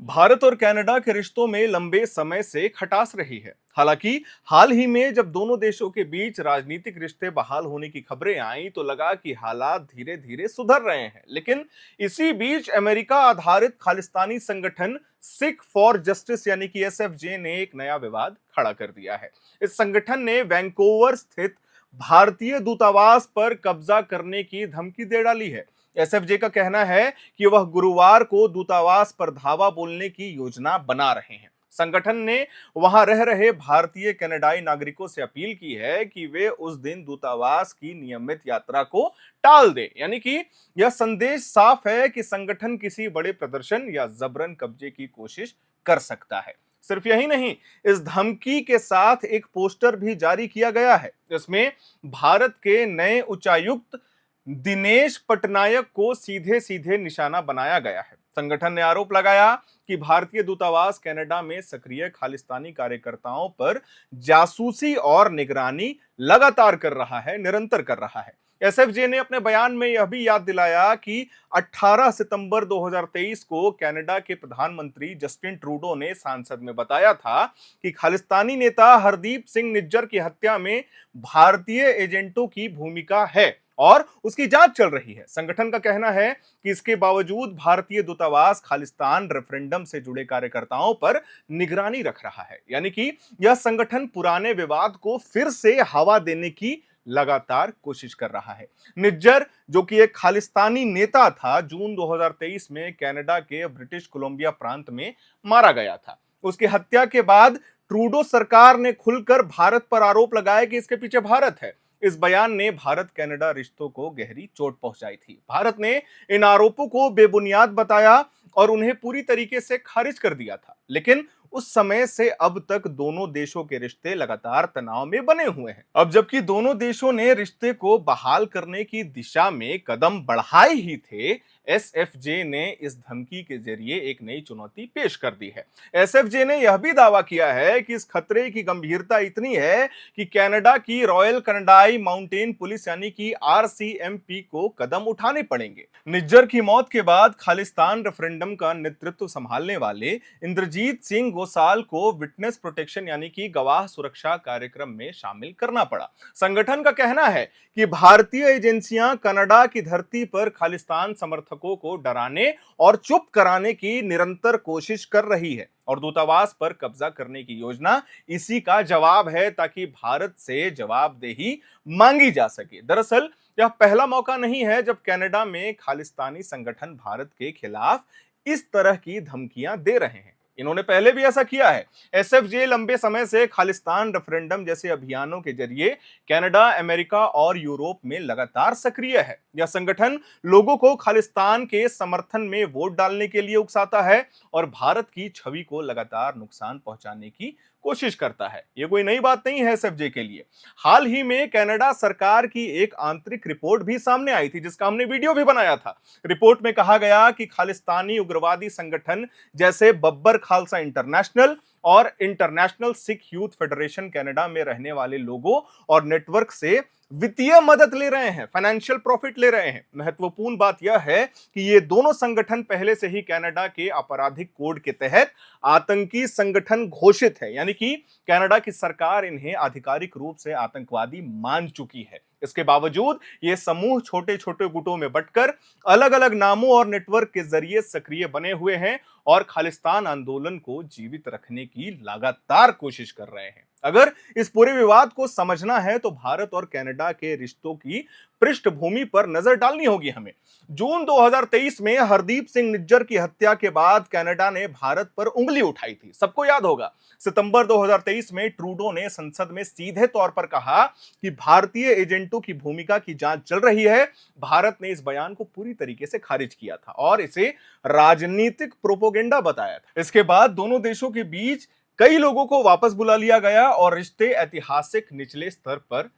भारत और कनाडा के रिश्तों में लंबे समय से खटास रही है। हालांकि हाल ही में जब दोनों देशों के बीच राजनीतिक रिश्ते बहाल होने की खबरें आईं तो लगा कि हालात धीरे धीरे सुधर रहे हैं। लेकिन इसी बीच अमेरिका आधारित खालिस्तानी संगठन सिख फॉर जस्टिस यानी कि एसएफजे ने एक नया विवाद खड़ा कर दिया है। इस संगठन ने वैंकूवर स्थित भारतीय दूतावास पर कब्जा करने की धमकी दे डाली है। एसएफजे का कहना है कि वह गुरुवार को दूतावास पर धावा बोलने की योजना बना रहे हैं। संगठन ने वहां रह रहे भारतीय कनाडाई नागरिकों से अपील की है कि वे उस दिन दूतावास की नियमित यात्रा को टाल दें। यानी कि यह संदेश साफ है कि संगठन किसी बड़े प्रदर्शन या जबरन कब्जे की कोशिश कर सकता है। सिर्फ यही नहीं, इस धमकी के साथ एक पोस्टर भी जारी किया गया है। इसमें भारत के नए उच्चायुक्त दिनेश पटनायक को सीधे सीधे निशाना बनाया गया है। संगठन ने आरोप लगाया कि भारतीय दूतावास कनाडा में सक्रिय खालिस्तानी कार्यकर्ताओं पर जासूसी और निगरानी लगातार कर रहा है, निरंतर कर रहा है। एसएफजे ने अपने बयान में यह भी याद दिलाया कि 18 सितंबर 2023 को कनाडा के प्रधानमंत्री जस्टिन ट्रूडो ने संसद में बताया था कि खालिस्तानी नेता हरदीप सिंह निज्जर की हत्या में भारतीय एजेंटों की भूमिका है और उसकी जांच चल रही है। संगठन का कहना है कि इसके बावजूद भारतीय दूतावास खालिस्तान रेफरेंडम से जुड़े कार्यकर्ताओं पर निगरानी रख रहा है। यानी कि यह संगठन पुराने विवाद को फिर से हवा देने की लगातार कोशिश कर रहा है। निज्जर, जो कि एक खालिस्तानी नेता था, जून 2023 में कनाडा के ब्रिटिश कोलंबिया प्रांत में मारा गया था। उसकी हत्या के बाद ट्रूडो सरकार ने खुलकर भारत पर आरोप लगाया कि इसके पीछे भारत है। इस बयान ने भारत कनाडा रिश्तों को गहरी चोट पहुंचाई थी। भारत ने इन आरोपों को बेबुनियाद बताया और उन्हें पूरी तरीके से खारिज कर दिया था। लेकिन उस समय से अब तक दोनों देशों के रिश्ते लगातार तनाव में बने हुए हैं। अब जबकि दोनों देशों ने रिश्ते को बहाल करने की दिशा में कदम बढ़ाए ही थे, एसएफजे ने इस धमकी के जरिए एक नई चुनौती पेश कर दी है। एसएफजे ने यह भी दावा किया है कि इस खतरे की गंभीरता इतनी है कि कनाडा की रॉयल कनाडाई माउंटेन पुलिस यानी कि आरसीएमपी को कदम उठाने पड़ेंगे। निज्जर की मौत के बाद खालिस्तान रेफरेंडम का नेतृत्व संभालने वाले इंद्रजीत सिंह गोसाल को विटनेस प्रोटेक्शन यानी कि गवाह सुरक्षा कार्यक्रम में शामिल करना पड़ा। संगठन का कहना है कि भारतीय एजेंसियां कनाडा की धरती पर खालिस्तान समर्थकों को डराने और चुप कराने की निरंतर कोशिश कर रही है और दूतावास पर कब्जा करने की योजना इसी का जवाब है, ताकि भारत से जवाबदेही मांगी जा सके। दरअसल यह पहला मौका नहीं है जब कनाडा में खालिस्तानी संगठन भारत के खिलाफ इस तरह की धमकियां दे रहे हैं। इन्होंने पहले भी ऐसा किया है। एसएफजे लंबे समय से खालिस्तान रेफरेंडम जैसे अभियानों के जरिए कनाडा, अमेरिका और यूरोप में लगातार सक्रिय है। यह संगठन लोगों को खालिस्तान के समर्थन में वोट डालने के लिए उकसाता है और भारत की छवि को लगातार नुकसान पहुंचाने की कोशिश करता है। यह कोई नई बात नहीं है एसएफजे के लिए। हाल ही में कनाडा सरकार की एक आंतरिक रिपोर्ट भी सामने आई थी, जिसका हमने वीडियो भी बनाया था। रिपोर्ट में कहा गया कि खालिस्तानी उग्रवादी संगठन जैसे बब्बर खालसा इंटरनेशनल और international Sikh youth federation Canada में रहने वाले लोगों और नेटवर्क से वित्तीय मदद ले रहे हैं, फाइनेंशियल प्रॉफिट ले रहे हैं। महत्वपूर्ण बात यह है कि ये दोनों संगठन पहले से ही कनाडा के आपराधिक कोड के तहत आतंकी संगठन घोषित है। यानी कि कनाडा की सरकार इन्हें आधिकारिक रूप से आतंकवादी मान चुकी है। इसके बावजूद ये समूह छोटे छोटे गुटों में बंटकर अलग अलग नामों और नेटवर्क के जरिए सक्रिय बने हुए हैं और खालिस्तान आंदोलन को जीवित रखने की लगातार कोशिश कर रहे हैं। अगर इस पूरे विवाद को समझना है तो भारत और कनाडा के रिश्तों की पृष्ठभूमि पर नजर डालनी होगी हमें। जून 2023 में हरदीप सिंह निज्जर की हत्या के बाद कनाडा ने भारत पर उंगली उठाई थी, सबको याद होगा। सितंबर 2023 में ट्रूडो ने संसद में सीधे तौर पर कहा कि भारतीय एजेंटों की भूमिका की जांच चल रही है। भारत ने इस बयान को पूरी तरीके से खारिज किया था और इसे राजनीतिक प्रोपोगेंडा बताया था। इसके बाद दोनों देशों के बीच कई लोगों को वापस बुला लिया गया और रिश्ते ऐतिहासिक निचले स्तर पर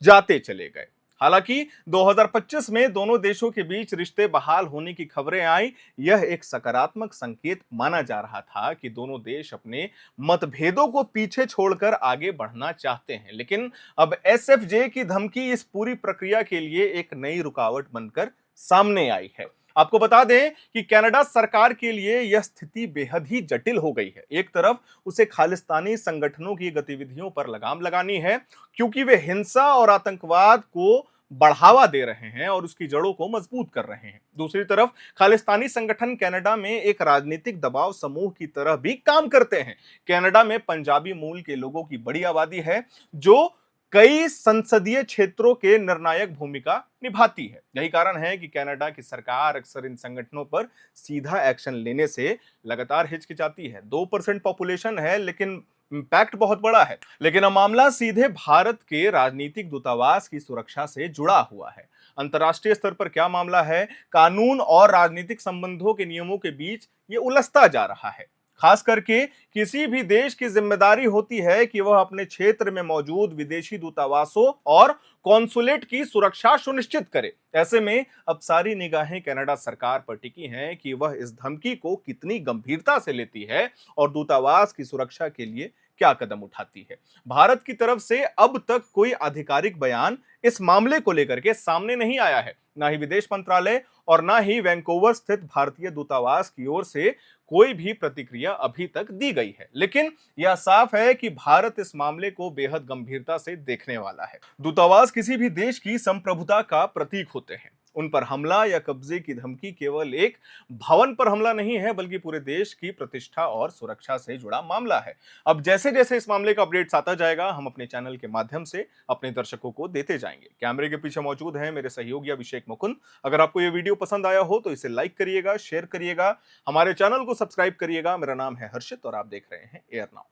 जाते चले गए। हालांकि 2025 में दोनों देशों के बीच रिश्ते बहाल होने की खबरें आई। यह एक सकारात्मक संकेत माना जा रहा था कि दोनों देश अपने मतभेदों को पीछे छोड़कर आगे बढ़ना चाहते हैं। लेकिन अब एसएफजे की धमकी इस पूरी प्रक्रिया के लिए एक नई रुकावट बनकर सामने आई है। आपको बता दें कि कनाडा सरकार के लिए यह स्थिति बेहद ही जटिल हो गई है। एक तरफ उसे खालिस्तानी संगठनों की गतिविधियों पर लगाम लगानी है, क्योंकि वे हिंसा और आतंकवाद को बढ़ावा दे रहे हैं और उसकी जड़ों को मजबूत कर रहे हैं। दूसरी तरफ खालिस्तानी संगठन कनाडा में एक राजनीतिक दबाव समूह की तरह भी काम करते हैं। कनाडा में पंजाबी मूल के लोगों की बड़ी आबादी है, जो कई संसदीय क्षेत्रों के निर्णायक भूमिका निभाती है। यही कारण है कि कनाडा की सरकार अक्सर इन संगठनों पर सीधा एक्शन लेने से लगातार हिचकिचाती है। 2% पॉपुलेशन है, लेकिन इंपैक्ट बहुत बड़ा है। लेकिन अब मामला सीधे भारत के राजनीतिक दूतावास की सुरक्षा से जुड़ा हुआ है। अंतर्राष्ट्रीय स्तर पर क्या मामला है? कानून और राजनीतिक संबंधों के नियमों के बीच ये उलझता जा रहा है। खास करके किसी भी देश की जिम्मेदारी होती है कि वह अपने क्षेत्र में मौजूद विदेशी दूतावासों और कॉन्सुलेट की सुरक्षा सुनिश्चित करे। ऐसे में अब सारी निगाहें कनाडा सरकार पर टिकी हैं कि वह इस धमकी को कितनी गंभीरता से लेती है और दूतावास की सुरक्षा के लिए क्या कदम उठाती है। भारत की तरफ से अब तक कोई आधिकारिक बयान इस मामले को लेकर के सामने नहीं आया है। ना ही विदेश मंत्रालय और ना ही वैंकूवर स्थित भारतीय दूतावास की ओर से कोई भी प्रतिक्रिया अभी तक दी गई है। लेकिन यह साफ है कि भारत इस मामले को बेहद गंभीरता से देखने वाला है। दूतावास किसी भी देश की संप्रभुता का प्रतीक होते हैं। उन पर हमला या कब्जे की धमकी केवल एक भवन पर हमला नहीं है, बल्कि पूरे देश की प्रतिष्ठा और सुरक्षा से जुड़ा मामला है। अब जैसे जैसे इस मामले का अपडेट्स आता जाएगा, हम अपने चैनल के माध्यम से अपने दर्शकों को देते जाएंगे। कैमरे के पीछे मौजूद है मेरे सहयोगी अभिषेक मुकुंद। अगर आपको ये वीडियो पसंद आया हो तो इसे लाइक करिएगा, शेयर करिएगा, हमारे चैनल को सब्सक्राइब करिएगा। मेरा नाम है हर्षित और आप देख रहे हैं एयर नाउ।